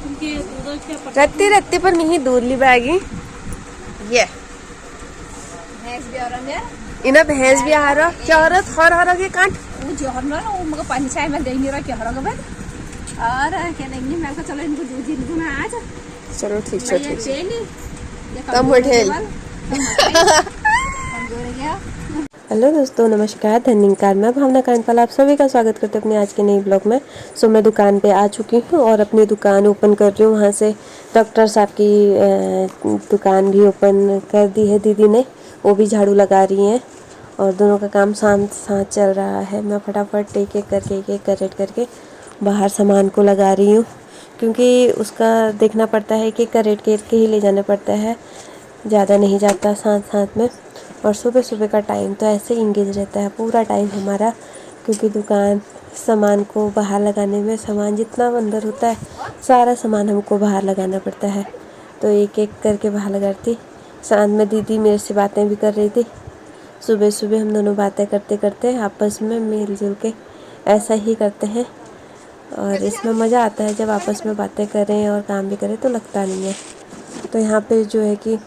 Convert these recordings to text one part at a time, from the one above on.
रत्ती रत्ती पर नहीं दूर ली बैगी ये इना भैंस भी आ रहा चौरत हर के काट जोहर ना वो मगर पंचायत में देंगे रहा क्या हर गबन और क्या नहीं मैं को चलो इनको दूध इनको ना आज चलो ठीक है ठीक है कम होटल। हेलो दोस्तों नमस्कार धन्यकार मैं भावना कांडपाल आप सभी का स्वागत करते हैं अपने आज के नए ब्लॉग में। सो मैं दुकान पे आ चुकी हूँ और अपनी दुकान ओपन कर रही हूँ। वहाँ से डॉक्टर साहब की दुकान भी ओपन कर दी है दीदी ने, वो भी झाड़ू लगा रही हैं और दोनों का काम साथ साथ चल रहा है। मैं फटाफट एक एक करके एक एक कैरेट करके बाहर सामान को लगा रही हूँ, क्योंकि उसका देखना पड़ता है कि कैरेट के ही ले जाना पड़ता है, ज़्यादा नहीं जाता साथ साथ में। और सुबह सुबह का टाइम तो ऐसे ही इंगेज रहता है पूरा टाइम हमारा, क्योंकि दुकान सामान को बाहर लगाने में सामान जितना अंदर होता है सारा सामान हमको बाहर लगाना पड़ता है। तो एक एक करके बाहर लगाती। साथ में दीदी मेरे से बातें भी कर रही थी। सुबह सुबह हम दोनों बातें करते करते आपस में मिल जुल के ऐसा ही करते हैं और इसमें मज़ा आता है जब आपस में बातें करें और काम भी करें तो लगता नहीं है। तो यहाँ पे जो है कि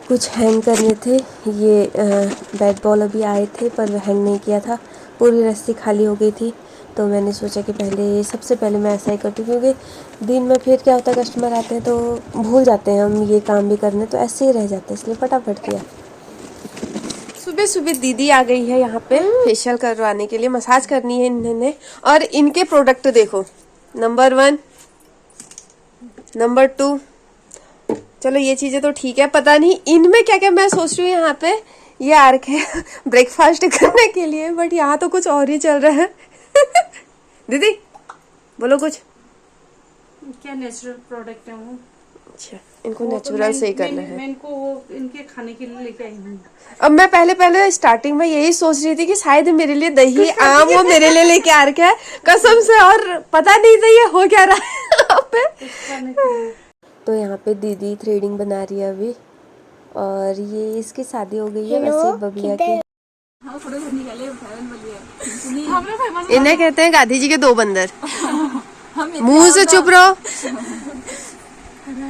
कुछ हैंग करने थे, ये बैट बॉल अभी आए थे पर हैंग नहीं किया था, पूरी रस्सी खाली हो गई थी। तो मैंने सोचा कि पहले सबसे पहले मैं ऐसा ही करती हूँ, क्योंकि दिन में फिर क्या होता है कस्टमर आते हैं तो भूल जाते हैं हम ये काम भी करने, तो ऐसे ही रह जाते हैं, इसलिए फटाफट किया। सुबह सुबह दीदी आ गई है यहाँ पे फेशियल करवाने के लिए, मसाज करनी है इन्होंने। और इनके प्रोडक्ट देखो, नंबर 1 नंबर 2, चलो ये चीजें तो ठीक है, पता नहीं इनमें क्या क्या मैं सोच रही हूँ। यहाँ पे ये आ रखे ब्रेकफास्ट करने के लिए, बट यहाँ तो कुछ और ही चल रहा है। दीदी बोलो कुछ। क्या नेचुरल प्रोडक्ट है वो। अच्छा इनको नेचुरल से ही करना है। मैं इनको वो इनके खाने के लिए लेके आई हूँ। अब मैं पहले स्टार्टिंग में यही सोच रही थी कि शायद मेरे लिए दही आम वो मेरे लिए लेके आ रखा है कसम से, और पता नहीं था ये हो क्या रहा है यहाँ पे। तो यहाँ पे दीदी थ्रेडिंग बना रही है अभी, और ये इसकी शादी हो गई है वैसे बबलिया की। इन्हें कहते हैं गांधी जी के 2 बंदर। मुंह से चुप रहो,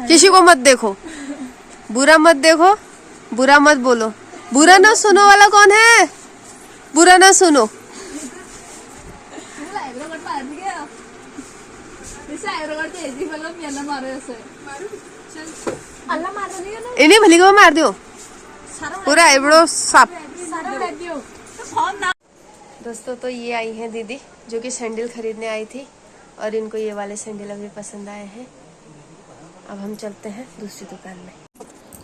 किसी को मत देखो, बुरा मत देखो, बुरा मत बोलो, बुरा ना सुनो वाला कौन है, बुरा ना सुनो। इन्हें भली को मार दो पूरा आईब्रो साफ। दोस्तों तो ये आई हैं दीदी जो कि सैंडल खरीदने आई थी, और इनको ये वाले सैंडल अभी पसंद आए हैं। अब हम चलते हैं दूसरी दुकान में।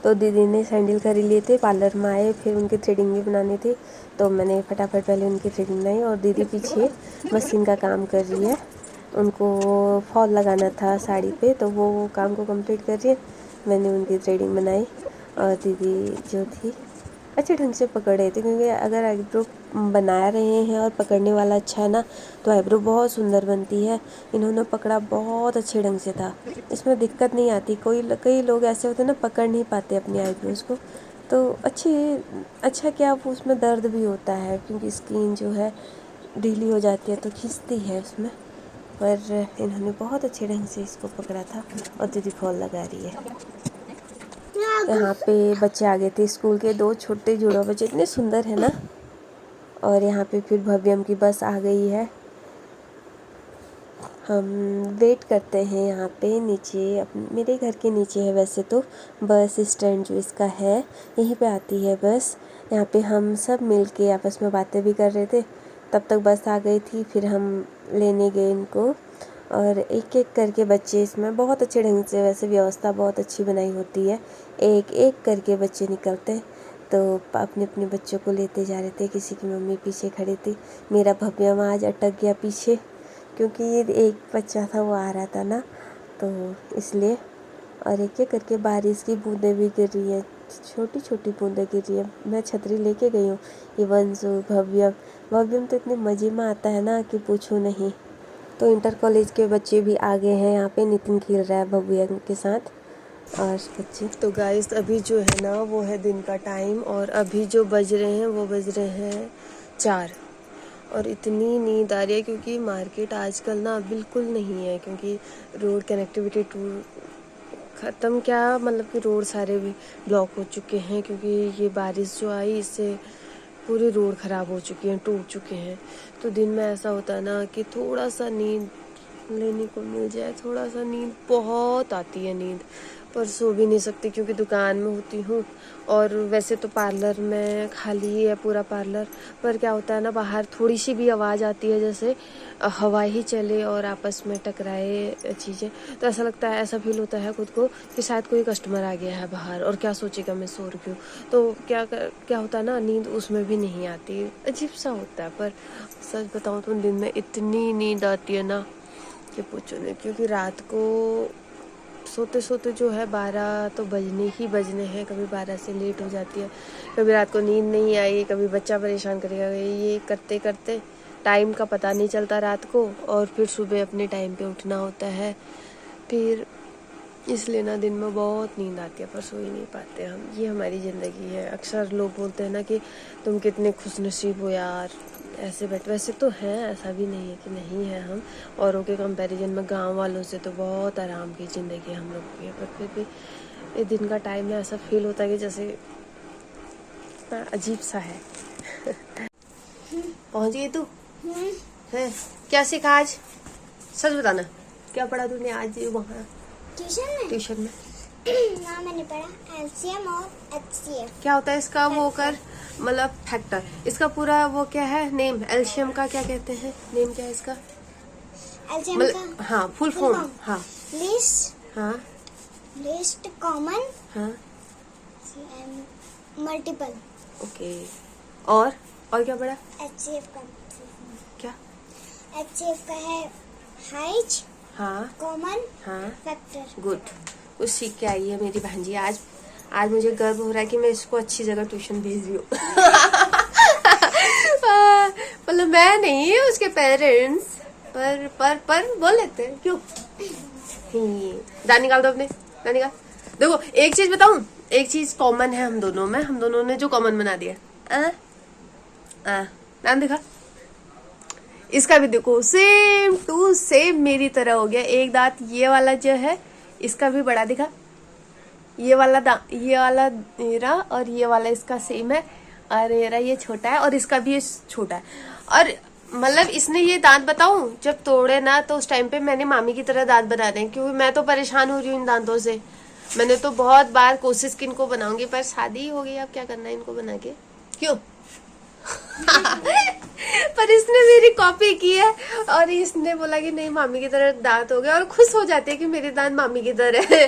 तो दीदी ने सैंडल खरीद लिए थे, पार्लर में आए, फिर उनकी थ्रेडिंग भी बनानी थी, तो मैंने फटाफट पहले उनकी थ्रेडिंग बनाई। और दीदी पीछे मशीन का काम कर रही है, उनको फॉल लगाना था साड़ी पे, तो वो काम को कंप्लीट कर रही है। मैंने उनकी थ्रेडिंग बनाई और दीदी जो थी अच्छे ढंग से पकड़ रहे थे, क्योंकि अगर आईब्रो बना रहे हैं और पकड़ने वाला अच्छा है ना तो आईब्रो बहुत सुंदर बनती है। इन्होंने पकड़ा बहुत अच्छे ढंग से था, इसमें दिक्कत नहीं आती। कई लोग ऐसे होते हैं ना पकड़ नहीं पाते अपने आईब्रोज को, तो अच्छा क्या वो उसमें दर्द भी होता है, क्योंकि स्किन जो है ढीली हो जाती है तो खिंचती है उसमें। पर इन्होंने बहुत अच्छे ढंग से इसको पकड़ा था और दीदी फॉल लगा रही है। यहाँ पे बच्चे आ गए थे स्कूल के, 2 छोटे जुड़वा बच्चे, इतने सुंदर है ना। और यहाँ पे फिर भव्यम की बस आ गई है, हम वेट करते हैं यहाँ पे नीचे। मेरे घर के नीचे है वैसे तो बस स्टैंड जो इसका है, यहीं पे आती है बस। यहाँ पे हम सब मिल के आपस में बातें भी कर रहे थे, तब तक बस आ गई थी, फिर हम लेने गए इनको। और एक एक करके बच्चे, इसमें बहुत अच्छे ढंग से वैसे व्यवस्था बहुत अच्छी बनाई होती है, एक एक करके बच्चे निकलते, तो अपने अपने बच्चों को लेते जा रहे थे। किसी की मम्मी पीछे खड़ी थी, मेरा भव्यम आज अटक गया पीछे, क्योंकि ये एक बच्चा था वो आ रहा था ना, तो इसलिए। और एक एक करके बारिश की बूंदें भी गिर रही हैं, छोटी छोटी बूंदें गिर रही है। मैं छतरी लेके गई हूँ। ये वंशु भव्यम तो इतने मज़े में आता है ना कि पूछो नहीं। तो इंटर कॉलेज के बच्चे भी आ गए हैं यहाँ पे, नितिन खेल रहा है भव्यम के साथ और बच्चे। तो गाइस अभी जो है ना वो है दिन का टाइम, और अभी जो बज रहे हैं वो बज रहे हैं 4, और इतनी नींद आ रही है क्योंकि मार्केट आजकल ना बिल्कुल नहीं है, क्योंकि रोड कनेक्टिविटी टूर ख़त्म, क्या मतलब कि रोड सारे भी ब्लॉक हो चुके हैं, क्योंकि ये बारिश जो आई इससे पूरी रोड ख़राब हो चुकी हैं, टूट चुके हैं। तो दिन में ऐसा होता है ना कि थोड़ा सा नींद लेने को मिल जाए, थोड़ा सा नींद, बहुत आती है नींद, पर सो भी नहीं सकती क्योंकि दुकान में होती हूँ। और वैसे तो पार्लर में खाली ही है पूरा पार्लर, पर क्या होता है ना, बाहर थोड़ी सी भी आवाज़ आती है, जैसे हवा ही चले और आपस में टकराए चीज़ें, तो ऐसा लगता है, ऐसा फील होता है खुद को कि शायद कोई कस्टमर आ गया है बाहर और क्या सोचेगा मैं सो रही हूँ। तो क्या होता है ना, नींद उसमें भी नहीं आती, अजीब सा होता है। पर सच बताऊँ तो दिन में इतनी नींद आती है ना कि पूछो नहीं, क्योंकि रात को सोते सोते जो है 12 तो बजने हैं, कभी 12 से लेट हो जाती है, कभी रात को नींद नहीं आई, कभी बच्चा परेशान करेगा, ये करते करते टाइम का पता नहीं चलता रात को, और फिर सुबह अपने टाइम पे उठना होता है, फिर इसलिए ना दिन में बहुत नींद आती है, पर सो ही नहीं पाते हम। ये हमारी ज़िंदगी है। अक्सर लोग बोलते हैं ना कि तुम कितने खुशनसीब हो यार, ऐसे बैठ, वैसे तो हैं, ऐसा भी नहीं है कि नहीं है, हम औरों के कंपैरिजन में गांव वालों से तो बहुत आराम की ज़िंदगी हम लोग की है, पर फिर भी ये दिन का टाइम में ऐसा फील होता है कि जैसे अजीब सा है। पहुंच गई तू? है क्या सीखा आज, सच बताना, क्या पढ़ा तूने आज वहाँ ट्यूशन में? ना मैंने पढ़ा एलसीएम और एचसीएफ। क्या होता है इसका वो कर, मतलब फैक्टर, इसका पूरा वो क्या है नेम, एलसीएम का क्या कहते हैं, नेम क्या है इसका? एलसीएम का हाँ फुल फॉर्म, हाँ लिस्ट, हाँ लिस्ट कॉमन, हाँ मल्टीपल। ओके, और क्या पढ़ा? एचसीएफ का क्या? एचसीएफ का है हाइट, हाँ कॉमन, हाँ फैक्टर। गुड, कुछ सीख के आई है मेरी भांजी आज। आज मुझे गर्व हो रहा है कि मैं इसको अच्छी जगह ट्यूशन भेज रही हूँ। मतलब मैं नहीं, उसके पेरेंट्स, पर बोल लेते हैं क्यों। दान निकाल दो अपने, दान निकाल। देखो एक चीज बताऊं, एक चीज कॉमन है हम दोनों ने जो कॉमन बना दिया, दान दिखा, इसका भी देखो सेम टू सेम मेरी तरह हो गया। एक दांत ये वाला जो है इसका भी बड़ा दिखा, ये वाला मेरा और ये वाला इसका सेम है, और मेरा ये छोटा है और इसका भी ये छोटा है। और मतलब इसने ये दांत बताऊं जब तोड़े ना, तो उस टाइम पे मैंने मामी की तरह दांत बनाने हैं, क्योंकि मैं तो परेशान हो रही हूँ इन दांतों से। मैंने तो बहुत बार कोशिश की इनको बनाऊंगी, पर शादी हो गई, अब क्या करना है इनको बना के, क्यों। पर इसने मेरी कॉपी की है और इसने बोला कि नहीं मामी की तरह दांत हो गए, और खुश हो जाती है कि मेरे दांत मामी की तरह है।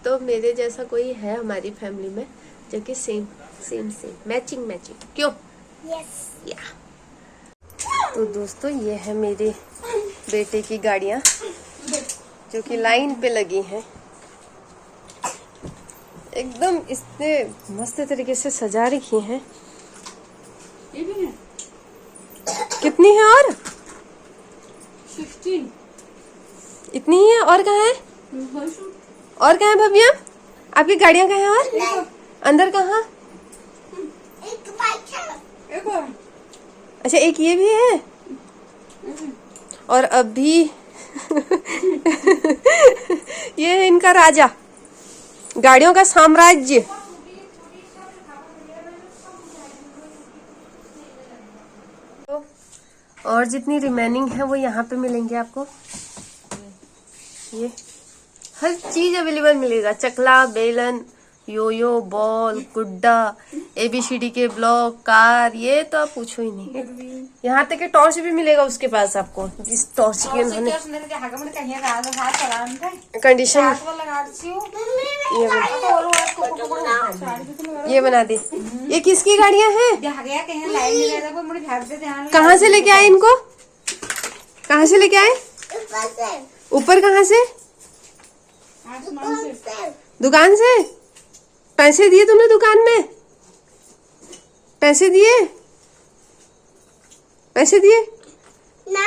तो मेरे जैसा कोई है हमारी फैमिली में जो कि सेम मैचिंग, क्यों। यस। या तो दोस्तों ये है मेरे बेटे की गाड़ियाँ जो कि लाइन पे लगी हैं, एकदम इसने मस्त तरीके से सजा रखी हैं। ये भी है कितनी है? और 16 इतनी ही है, और कहाँ है? और कहाँ है भव्या, आपकी गाड़ियाँ कहाँ हैं? और अंदर कहाँ? एक बाइक है। एक और अच्छा एक ये भी है, और अभी ये है इनका राजा, गाड़ियों का साम्राज्य। और जितनी रिमेनिंग है वो यहाँ पे मिलेंगे आपको, ये हर चीज अवेलेबल मिलेगा, चकला, बेलन, योयो, बॉल, गुड्डा, ABCD के ब्लॉक, कार, ये तो आप पूछो ही नहीं। यहाँ तक के टॉर्च भी मिलेगा उसके पास आपको, जिस टॉर्च की उन्होंने कंडीशन ये बना दी। ये किसकी गाड़ियाँ हैं? कहाँ से लेके आए इनको, कहाँ से लेके आए? ऊपर कहाँ से? दुकान से। पैसे दिए तुमने दुकान में? पैसे दिए? पैसे दिए ना।